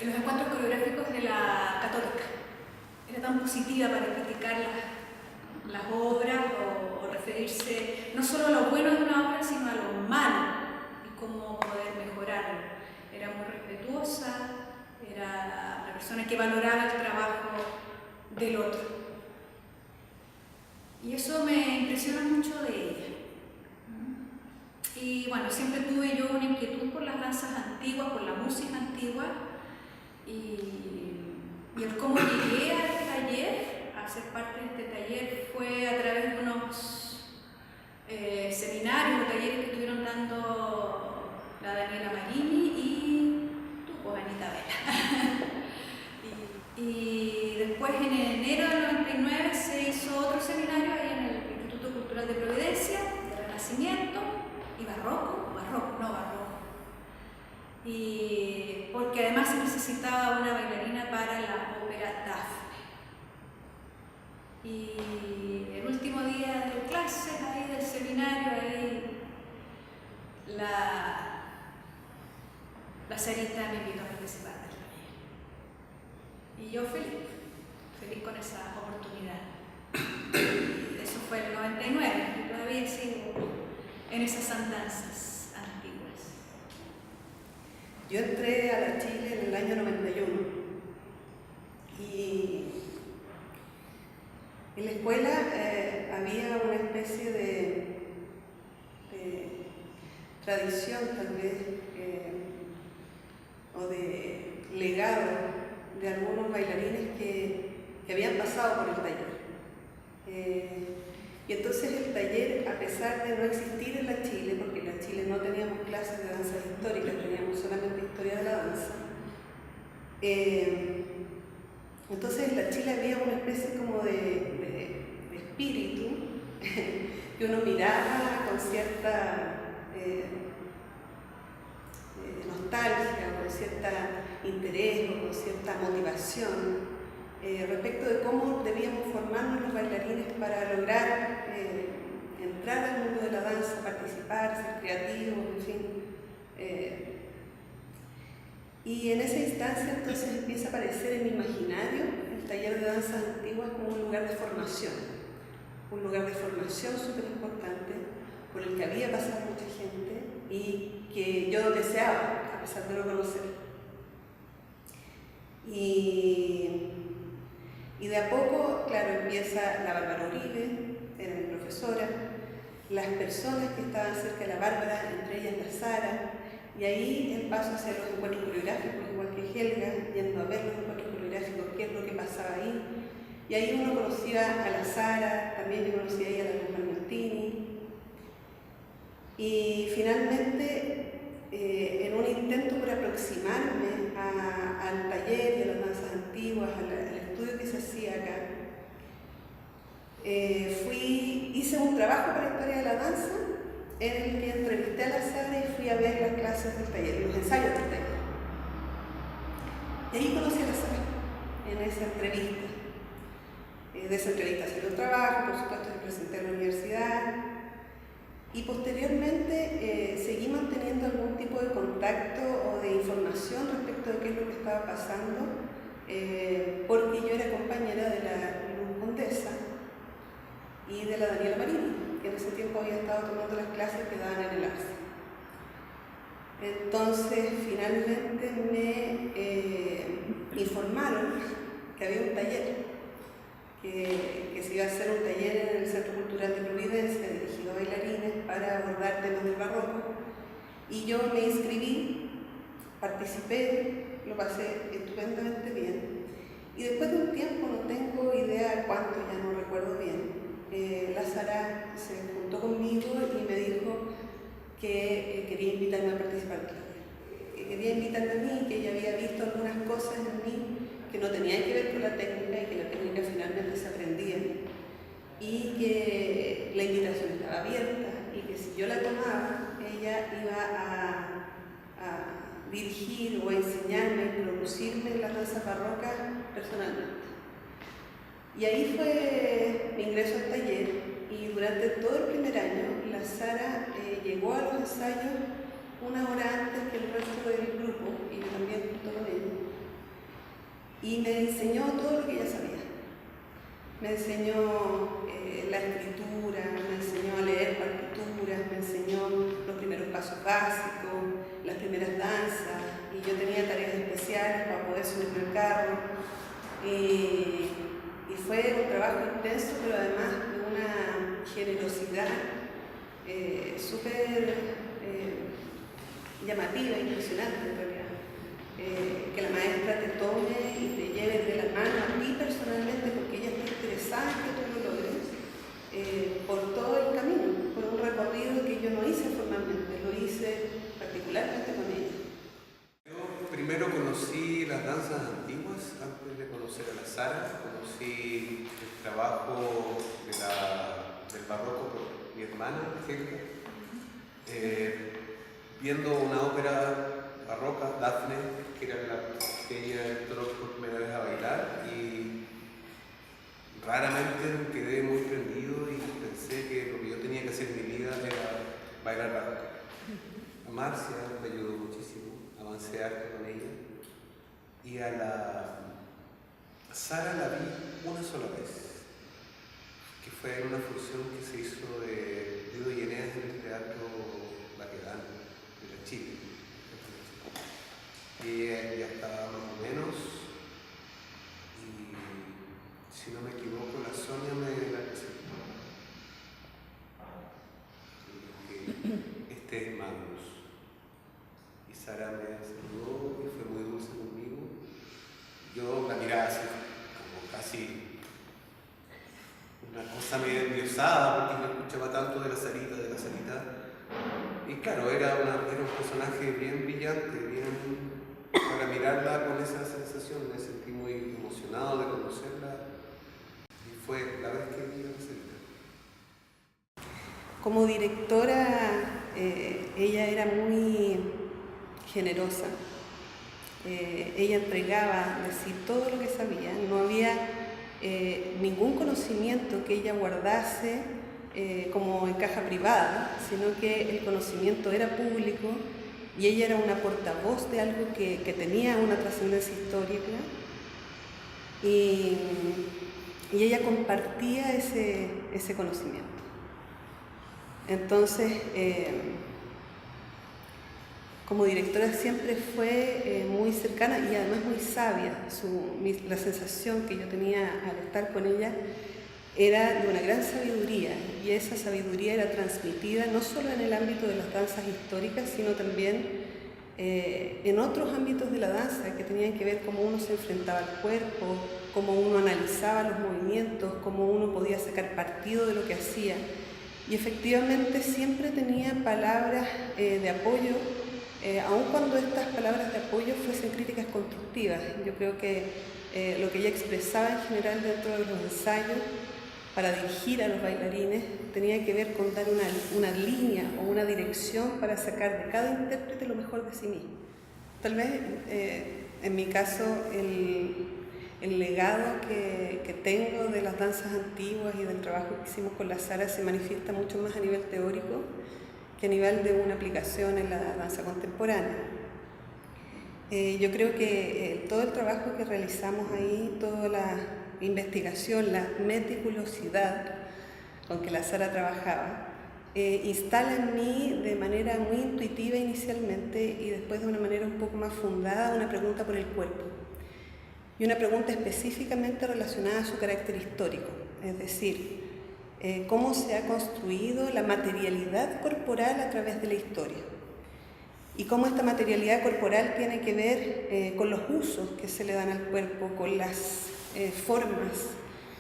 en los encuentros coreográficos de la Católica. Era tan positiva para criticar las obras o referirse no solo a lo bueno de una obra, sino a lo malo y cómo poder mejorarlo. Era muy respetuosa, era una persona que valoraba el trabajo del otro. Y eso me impresiona mucho de ella. Y bueno, siempre tuve yo una inquietud por las danzas antiguas, por la música antigua, y el cómo llegué al taller, a ser parte de este taller, fue a través de unos seminarios o talleres que estuvieron dando la Daniela Marini y tú, pues, Anita Vela. Y después, en enero del 99, se hizo otro seminario ahí en el Instituto Cultural de Providencia, de Renacimiento y Barroco. Y porque además se necesitaba una bailarina para la ópera Dafne. Y el último día de clases ahí del seminario, ahí la Sarita me invitó a participar del taller. Y yo feliz con esa oportunidad. Eso fue el 99, y todavía sigo en esas andanzas antiguas. Yo entré a la Chile en el año 91 y en la escuela había una especie de tradición tal vez o de legado de algunos bailarines que habían pasado por el taller. Y entonces el taller, a pesar de no existir en la Chile, porque en la Chile no teníamos clases de danzas históricas, teníamos solamente historia de la danza, entonces en la Chile había una especie como de espíritu que uno miraba con cierta nostalgia, con cierto interés o con cierta motivación respecto de cómo debíamos formarnos los bailarines para lograr entrar al mundo de la danza, participar, ser creativos, en fin. Y en esa instancia entonces empieza a aparecer en mi imaginario el taller de danzas antiguas como un lugar de formación súper importante por el que había pasado mucha gente y que yo deseaba, a pesar de no conocer. Y de a poco, claro, empieza la Bárbara Uribe, era mi profesora, las personas que estaban cerca de la Bárbara, entre ellas la Sara, y ahí el paso hacia los encuentros coreográficos, igual que Helga, yendo a ver los encuentros coreográficos, qué es lo que pasaba ahí. Y ahí uno conocía a la Sara, también yo conocía a ella, a la Román Martini. Y finalmente, en un intento por aproximarme al taller y a las danzas antiguas, al estudio que se hacía acá, hice un trabajo para la historia de la danza en el que entrevisté a la Sara y fui a ver las clases del taller, los ensayos del taller. Y ahí conocí a la Sara, en esa entrevista. De esa entrevista salió el trabajo, por supuesto me presenté a la universidad y posteriormente seguí manteniendo algún tipo de contacto o de información respecto de qué es lo que estaba pasando, porque yo era compañera de la Luz Condesa y de la Daniela Marini, que en ese tiempo había estado tomando las clases que daban en el ARCE. Entonces, finalmente me informaron que había un taller, que se iba a hacer un taller en el Centro Cultural de Providencia dirigido a bailarines para abordar temas del barroco. Y yo me inscribí, participé, lo pasé estupendamente bien. Y después de un tiempo, no tengo idea cuánto, ya no recuerdo bien, la Sara se juntó conmigo y me dijo que quería invitarme a participar del taller. Que quería invitarme a mí, que ella había visto algunas cosas en mí que no tenían que ver con la técnica y que la técnica finalmente se aprendía. Y que la invitación estaba abierta y que si yo la tomaba, ella iba a dirigir o a enseñarme, a introducirme en las danzas barrocas personalmente. Y ahí fue mi ingreso al taller y durante todo el primer año la Sara llegó a los ensayos una hora antes que el resto del grupo, y yo también junto con ella, y me enseñó todo lo que ella sabía. Me enseñó la escritura, me enseñó a leer partituras, me enseñó los primeros pasos básicos, las primeras danzas, y yo tenía tareas especiales para poder subirme al carro. Y fue un trabajo intenso, pero además de una generosidad súper llamativa, impresionante en realidad. Que la maestra te tome y te lleve de la mano a ti personalmente, porque ella está interesada en que tú lo logres, por todo el camino, por un recorrido que yo no hice formalmente, lo hice particularmente con ella. Yo primero conocí las danzas antiguas antes de conocer a la Sara. Conocí el trabajo del barroco por mi hermana, Helga, viendo una ópera barroca, Dafne, que era la que ella entró por primera vez a bailar, y raramente me quedé muy prendido y pensé que lo que yo tenía que hacer en mi vida era bailar barroco. A Marcia me ayudó muchísimo, avancé harto con ella, y a la Sara la vi una sola vez, que fue en una función que se hizo de Dido y Eneas en el Teatro Baquedano de la Chile. Y ya estaba más o menos, y si no me equivoco, la Sonia me la presentó. Este es Magnus. Y Sara me saludó y fue muy dulce conmigo. Yo la miraba así, como casi una cosa medio endiosada, porque me escuchaba tanto de la Sarita, Y claro, era un personaje bien brillante, bien para mirarla con esa sensación. Me sentí muy emocionado de conocerla, y fue la vez que vi a la Sarita. Como directora, ella era muy generosa. Ella entregaba de sí todo lo que sabía. No había ningún conocimiento que ella guardase como en caja privada, sino que el conocimiento era público y ella era una portavoz de algo que tenía una trascendencia histórica, y ella compartía ese conocimiento. Entonces, como directora siempre fue muy cercana y además muy sabia. La sensación que yo tenía al estar con ella era de una gran sabiduría, y esa sabiduría era transmitida no solo en el ámbito de las danzas históricas, sino también en otros ámbitos de la danza que tenían que ver cómo uno se enfrentaba al cuerpo, cómo uno analizaba los movimientos, cómo uno podía sacar partido de lo que hacía. Y efectivamente siempre tenía palabras de apoyo, aun cuando estas palabras de apoyo fuesen críticas constructivas. Yo creo que lo que ella expresaba en general dentro de los ensayos para dirigir a los bailarines tenía que ver con dar una línea o una dirección para sacar de cada intérprete lo mejor de sí mismo. Tal vez, en mi caso, el legado que tengo de las danzas antiguas y del trabajo que hicimos con la Sara se manifiesta mucho más a nivel teórico que a nivel de una aplicación en la danza contemporánea. Yo creo que todo el trabajo que realizamos ahí, toda la investigación, la meticulosidad con que la Sara trabajaba, instala en mí de manera muy intuitiva inicialmente y después de una manera un poco más fundada una pregunta por el cuerpo. Y una pregunta específicamente relacionada a su carácter histórico, es decir, cómo se ha construido la materialidad corporal a través de la historia y cómo esta materialidad corporal tiene que ver con los usos que se le dan al cuerpo, con las formas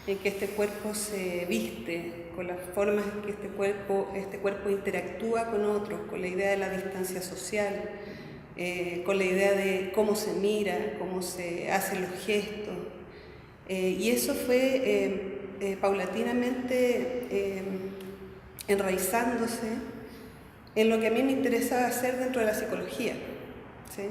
en que este cuerpo se viste, con las formas en que este cuerpo interactúa con otros, con la idea de la distancia social, con la idea de cómo se mira, cómo se hacen los gestos. Y eso fue paulatinamente enraizándose en lo que a mí me interesaba hacer dentro de la psicología, ¿sí?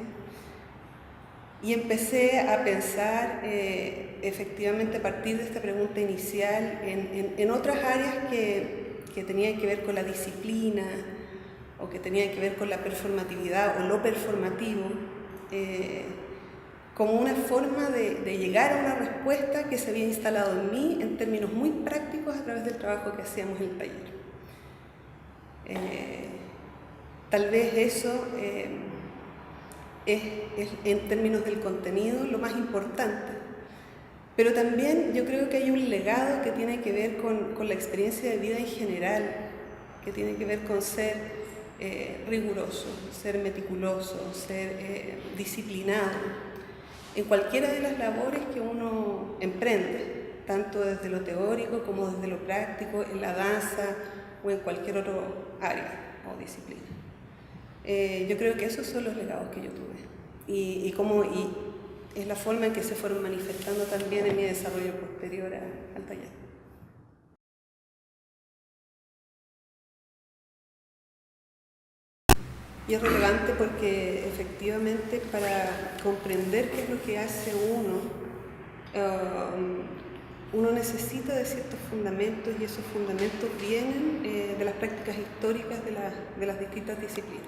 Y empecé a pensar efectivamente a partir de esta pregunta inicial en otras áreas que tenían que ver con la disciplina o que tenían que ver con la performatividad o lo performativo, como una forma de llegar a una respuesta que se había instalado en mí en términos muy prácticos a través del trabajo que hacíamos en el taller. Tal vez eso es en términos del contenido lo más importante, pero también yo creo que hay un legado que tiene que ver con la experiencia de vida en general, que tiene que ver con ser riguroso, ser meticuloso, ser disciplinado en cualquiera de las labores que uno emprende, tanto desde lo teórico como desde lo práctico, en la danza o en cualquier otro área o disciplina. Yo creo que esos son los legados que yo tuve y es la forma en que se fueron manifestando también en mi desarrollo posterior al taller. Y es relevante porque efectivamente para comprender qué es lo que hace uno necesita de ciertos fundamentos y esos fundamentos vienen de las prácticas históricas de las distintas disciplinas.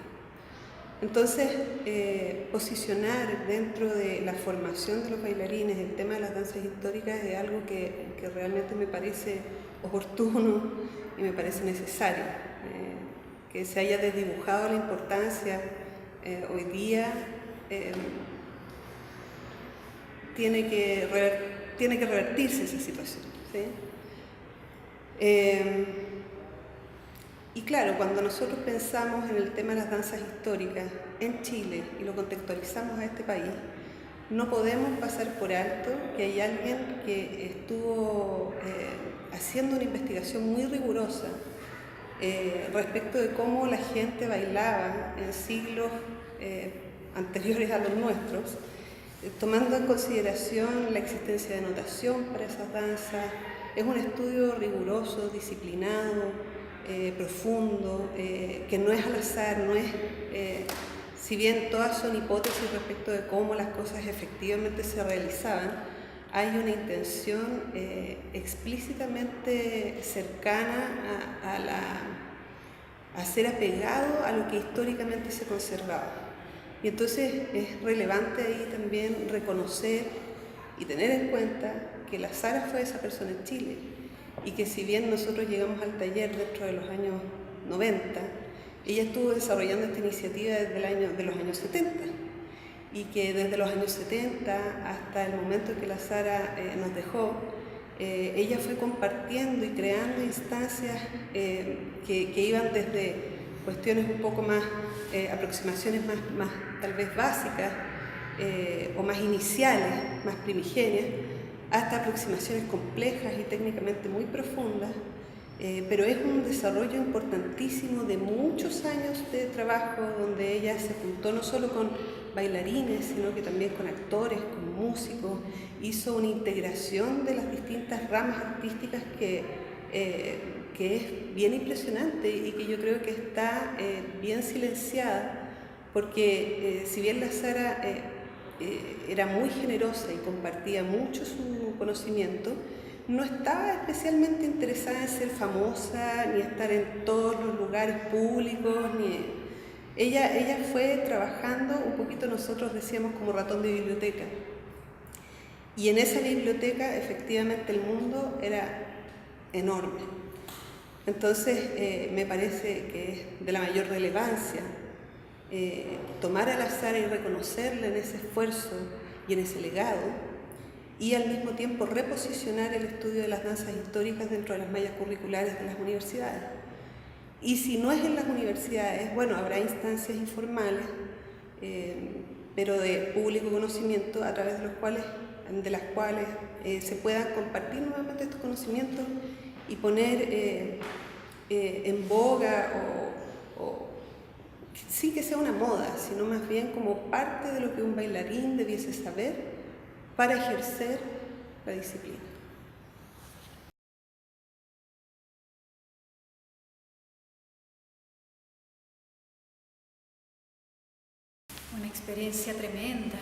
Entonces, posicionar dentro de la formación de los bailarines el tema de las danzas históricas es algo que realmente me parece oportuno y me parece necesario. Que se haya desdibujado la importancia hoy día tiene que revertirse esa situación, ¿sí? Y claro, cuando nosotros pensamos en el tema de las danzas históricas en Chile y lo contextualizamos a este país, no podemos pasar por alto que hay alguien que estuvo haciendo una investigación muy rigurosa respecto de cómo la gente bailaba en siglos anteriores a los nuestros, tomando en consideración la existencia de notación para esas danzas. Es un estudio riguroso, disciplinado, profundo, que no es al azar, no es, si bien todas son hipótesis respecto de cómo las cosas efectivamente se realizaban, hay una intención explícitamente cercana a ser apegado a lo que históricamente se conservaba. Y entonces es relevante ahí también reconocer y tener en cuenta que la Sara fue esa persona en Chile y que si bien nosotros llegamos al taller dentro de los años 90, ella estuvo desarrollando esta iniciativa desde los años 70. Y que desde los años 70 hasta el momento en que la Sara nos dejó, ella fue compartiendo y creando instancias que iban desde cuestiones un poco más, aproximaciones más tal vez básicas o más iniciales, más primigenias, hasta aproximaciones complejas y técnicamente muy profundas, pero es un desarrollo importantísimo de muchos años de trabajo donde ella se juntó no solo con bailarines, sino que también con actores, con músicos, hizo una integración de las distintas ramas artísticas que es bien impresionante y que yo creo que está bien silenciada, porque si bien la Sara era muy generosa y compartía mucho su conocimiento, no estaba especialmente interesada en ser famosa, ni estar en todos los lugares públicos, Ella fue trabajando un poquito, nosotros decíamos, como ratón de biblioteca. Y en esa biblioteca, efectivamente, el mundo era enorme. Entonces, me parece que es de la mayor relevancia tomar a la Sara y reconocerla en ese esfuerzo y en ese legado, y al mismo tiempo reposicionar el estudio de las danzas históricas dentro de las mallas curriculares de las universidades. Y si no es en las universidades, bueno, habrá instancias informales, pero de público conocimiento a través de las cuales se puedan compartir nuevamente estos conocimientos y poner en boga o sí que sea una moda, sino más bien como parte de lo que un bailarín debiese saber para ejercer la disciplina. Una experiencia tremenda.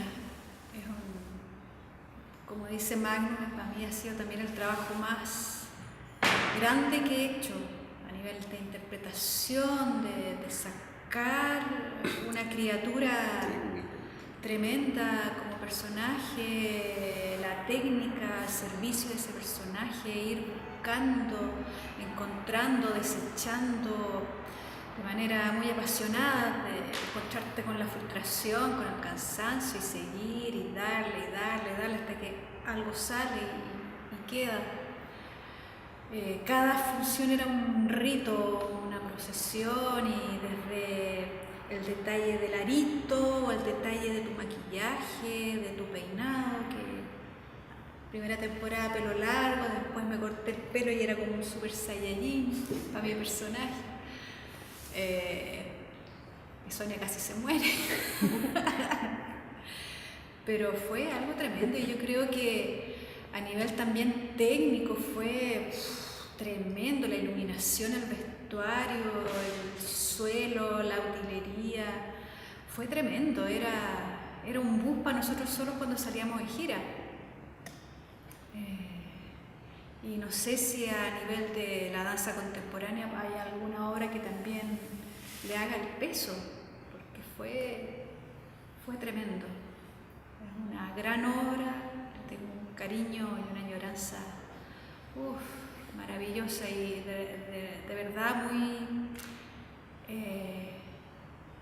Como dice Magnus, para mí ha sido también el trabajo más grande que he hecho a nivel de interpretación, de sacar una criatura tremenda como personaje, la técnica al servicio de ese personaje, ir buscando, encontrando, desechando de manera muy apasionada, de encontrarte con la frustración, con el cansancio y seguir y darle hasta que algo sale y queda. Cada función era un rito, una procesión, y desde el detalle del arito o el detalle de tu maquillaje, de tu peinado, que primera temporada pelo largo, después me corté el pelo y era como un super saiyajin para mi personaje. Y Sonia casi se muere. Pero fue algo tremendo, y yo creo que a nivel también técnico fue tremendo, la iluminación, el vestuario, el suelo, la utilería, fue tremendo, era un bus para nosotros solos cuando salíamos de gira. Y no sé si a nivel de la danza contemporánea hay alguna obra que también le haga el peso, porque fue tremendo. Es una gran obra, tengo un cariño y una añoranza maravillosa, y de verdad muy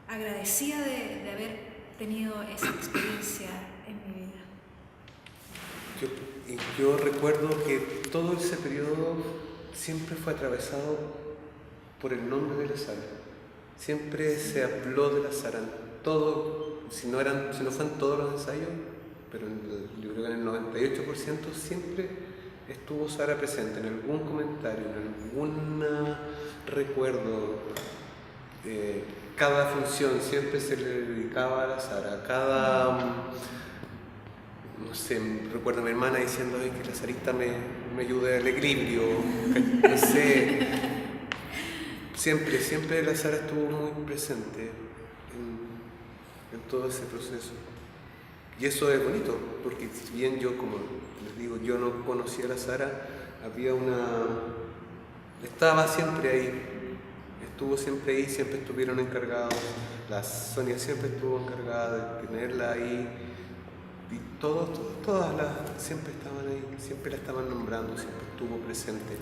agradecida de haber tenido esa experiencia en mi vida. Yo recuerdo que todo ese periodo siempre fue atravesado por el nombre de la sala. Siempre se habló de la sala. Todo, si no fueron todos los ensayos, pero yo creo que en el 98% siempre estuvo Sara presente en algún comentario, en algún recuerdo. Cada función siempre se le dedicaba a la Sara. No sé, recuerdo a mi hermana diciendo que la Sarita me ayude al equilibrio, no sé. Siempre la Sara estuvo muy presente en todo ese proceso. Y eso es bonito, porque si bien yo, como les digo, yo no conocía a la Sara, estaba siempre ahí, estuvo siempre ahí, siempre estuvieron encargados, la Sonia siempre estuvo encargada de tenerla ahí, y todas siempre estaban ahí, siempre la estaban nombrando, siempre estuvo presente.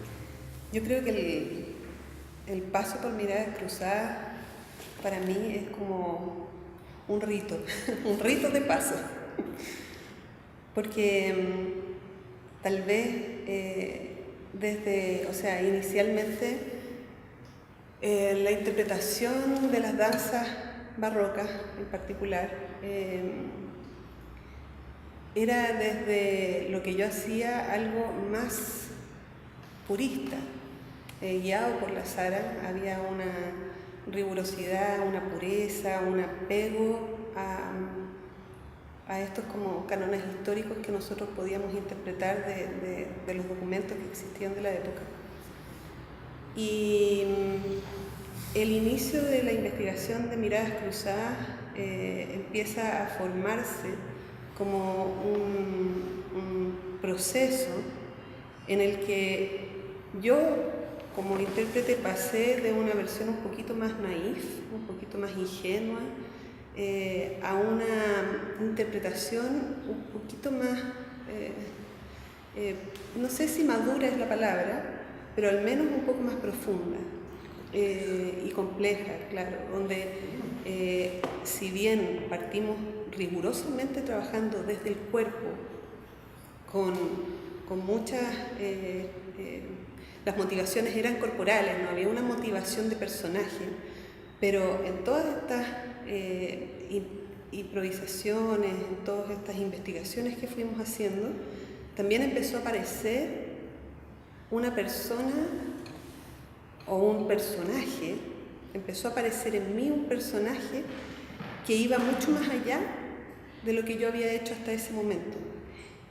Yo creo que el paso por Miradas Cruzadas para mí es como un rito, un rito de paso, porque tal vez inicialmente la interpretación de las danzas barrocas en particular era desde lo que yo hacía algo más purista, guiado por la Sara. Había una rigurosidad, una pureza, un apego a estos como cánones históricos que nosotros podíamos interpretar de los documentos que existían de la época. Y el inicio de la investigación de Miradas Cruzadas empieza a formarse como un proceso en el que yo, como intérprete, pasé de una versión un poquito más naif, un poquito más ingenua, a una interpretación un poquito más, no sé si madura es la palabra, pero al menos un poco más profunda y compleja, claro, donde si bien partimos rigurosamente trabajando desde el cuerpo, con muchas, las motivaciones eran corporales, no había una motivación de personaje, pero en todas estas improvisaciones, en todas estas investigaciones que fuimos haciendo, también empezó a aparecer una persona o un personaje, empezó a aparecer en mí un personaje que iba mucho más allá de lo que yo había hecho hasta ese momento,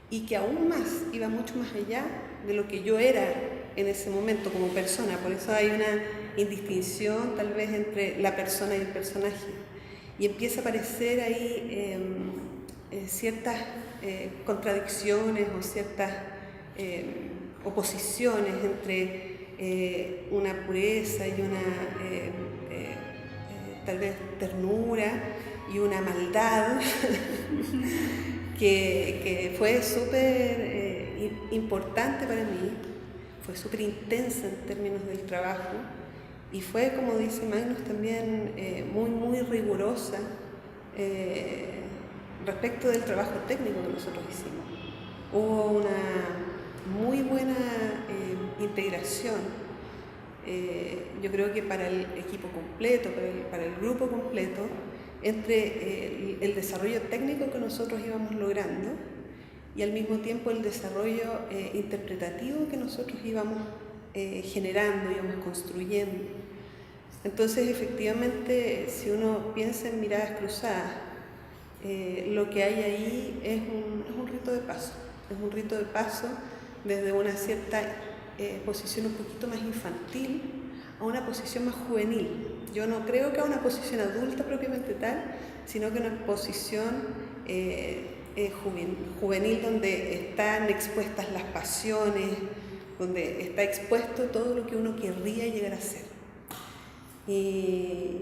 y que aún más iba mucho más allá de lo que yo era en ese momento como persona. Por eso hay una indistinción tal vez entre la persona y el personaje, y empieza a aparecer ahí ciertas contradicciones o ciertas oposiciones entre una pureza y una tal vez ternura y una maldad que fue súper importante para mí, fue súper intensa en términos del trabajo y fue, como dice Magnus, también muy rigurosa respecto del trabajo técnico que nosotros hicimos. Hubo una muy buena integración, yo creo que para el equipo completo, para el grupo completo, entre el desarrollo técnico que nosotros íbamos logrando y al mismo tiempo el desarrollo interpretativo que nosotros íbamos generando, íbamos construyendo. Entonces, efectivamente, si uno piensa en miradas cruzadas, lo que hay ahí es un rito de paso. Es un rito de paso desde una cierta posición un poquito más infantil a una posición más juvenil. Yo no creo que a una posición adulta propiamente tal, sino que una posición juvenil donde están expuestas las pasiones, donde está expuesto todo lo que uno querría llegar a ser. Y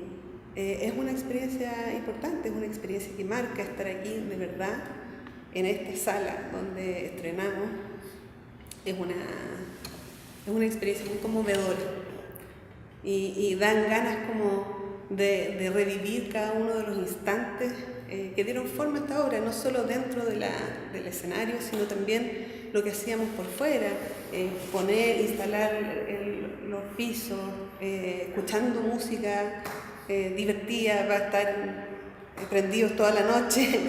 es una experiencia importante, es una experiencia que marca estar aquí de verdad en esta sala donde estrenamos. Es una experiencia muy conmovedora y dan ganas como de revivir cada uno de los instantes que dieron forma a esta obra, no solo dentro del escenario, sino también lo que hacíamos por fuera, instalar los pisos, escuchando música divertida, va a estar prendidos toda la noche.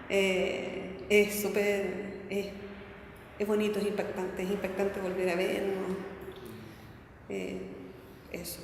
Es súper, es bonito, es impactante volver a vernos. Eso.